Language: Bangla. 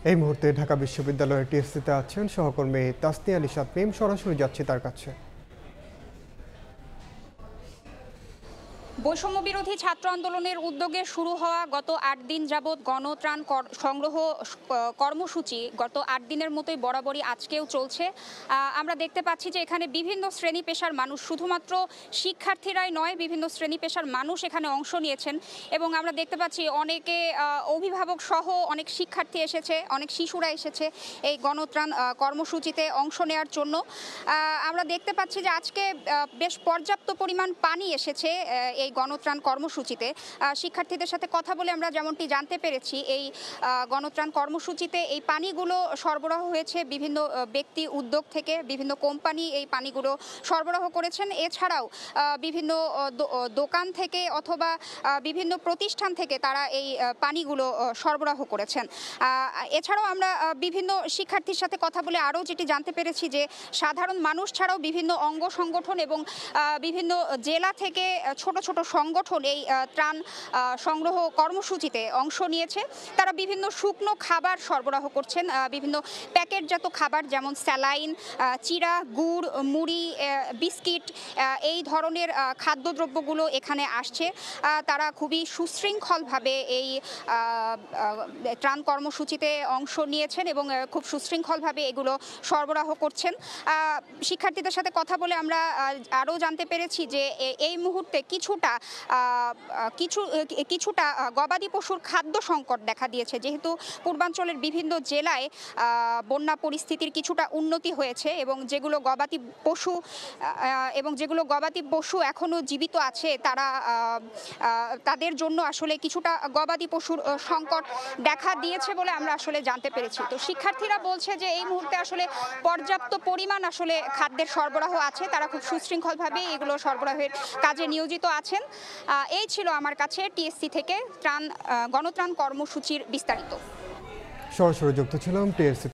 এই মুহূর্তে ঢাকা বিশ্ববিদ্যালয়ের টিএসসিতে আছেন সহকর্মী তাসনিয়া নিশাত মিম। সরাসরি যাচ্ছি তার কাছে। বৈষম্য বিরোধী ছাত্র আন্দোলনের উদ্যোগে শুরু হওয়া গত ৮ দিন যাবৎ গণত্রাণ সংগ্রহ কর্মসূচি গত ৮ দিনের মতোই বরাবরই আজকেও চলছে। আমরা দেখতে পাচ্ছি যে এখানে বিভিন্ন শ্রেণী পেশার মানুষ, শুধুমাত্র শিক্ষার্থীরাই নয়, বিভিন্ন শ্রেণী পেশার মানুষ এখানে অংশ নিয়েছেন এবং আমরা দেখতে পাচ্ছি অনেকে অভিভাবক সহ অনেক শিক্ষার্থী এসেছে, অনেক শিশুরা এসেছে এই গণত্রাণ কর্মসূচিতে অংশ নেওয়ার জন্য। আমরা দেখতে পাচ্ছি যে আজকে বেশ পর্যাপ্ত পরিমাণ পানি এসেছে এই গণত্রাণ কর্মসূচিতে। শিক্ষার্থীদের সাথে কথা বলে আমরা যেমনটি জানতে পেরেছি, এই গণত্রাণ কর্মসূচিতে এই পানিগুলো সরবরাহ হয়েছে বিভিন্ন ব্যক্তি উদ্যোগ থেকে। বিভিন্ন কোম্পানি এই পানিগুলো সরবরাহ করেছেন। এছাড়াও বিভিন্ন দোকান থেকে অথবা বিভিন্ন প্রতিষ্ঠান থেকে তারা এই পানিগুলো সরবরাহ করেছেন। এছাড়াও আমরা বিভিন্ন শিক্ষার্থীর সাথে কথা বলে আরও যেটি জানতে পেরেছি যে সাধারণ মানুষ ছাড়াও বিভিন্ন অঙ্গ সংগঠন এবং বিভিন্ন জেলা থেকে ছোট ছোট সংগঠন এই ত্রাণ সংগ্রহ কর্মসূচিতে অংশ নিয়েছে। তারা বিভিন্ন শুকনো খাবার সরবরাহ করছেন, বিভিন্ন প্যাকেটজাত খাবার যেমন স্যালাইন, চিড়া, গুড়, মুড়ি, বিস্কিট, এই ধরনের খাদ্যদ্রব্যগুলো এখানে আসছে। তারা খুবই সুশৃঙ্খলভাবে এই ত্রাণ কর্মসূচিতে অংশ নিয়েছেন এবং খুব সুশৃঙ্খলভাবে এগুলো সরবরাহ করছেন। শিক্ষার্থীদের সাথে কথা বলে আমরা আরও জানতে পেরেছি যে এই মুহূর্তে কিছুটা গবাদি পশুর খাদ্য সংকট দেখা দিয়েছে, যেহেতু পূর্বাঞ্চলের বিভিন্ন জেলায় বন্যা পরিস্থিতির কিছুটা উন্নতি হয়েছে এবং যেগুলো গবাদি পশু এখনো জীবিত আছে তাদের জন্য আসলে কিছুটা গবাদি পশুর সংকট দেখা দিয়েছে বলে আমরা আসলে জানতে পেরেছি। তো শিক্ষার্থীরা বলছে যে এই মুহূর্তে আসলে পর্যাপ্ত পরিমাণ আসলে খাদ্যের সরবরাহ আছে, তারা খুব সুশৃঙ্খলভাবে এগুলো সরবরাহের কাজে নিয়োজিত আছেন। এই ছিল আমার কাছে টিএসসি থেকে গণত্রাণ কর্মসূচির বিস্তারিত। সরাসরি যুক্ত ছিলাম টিএসসি।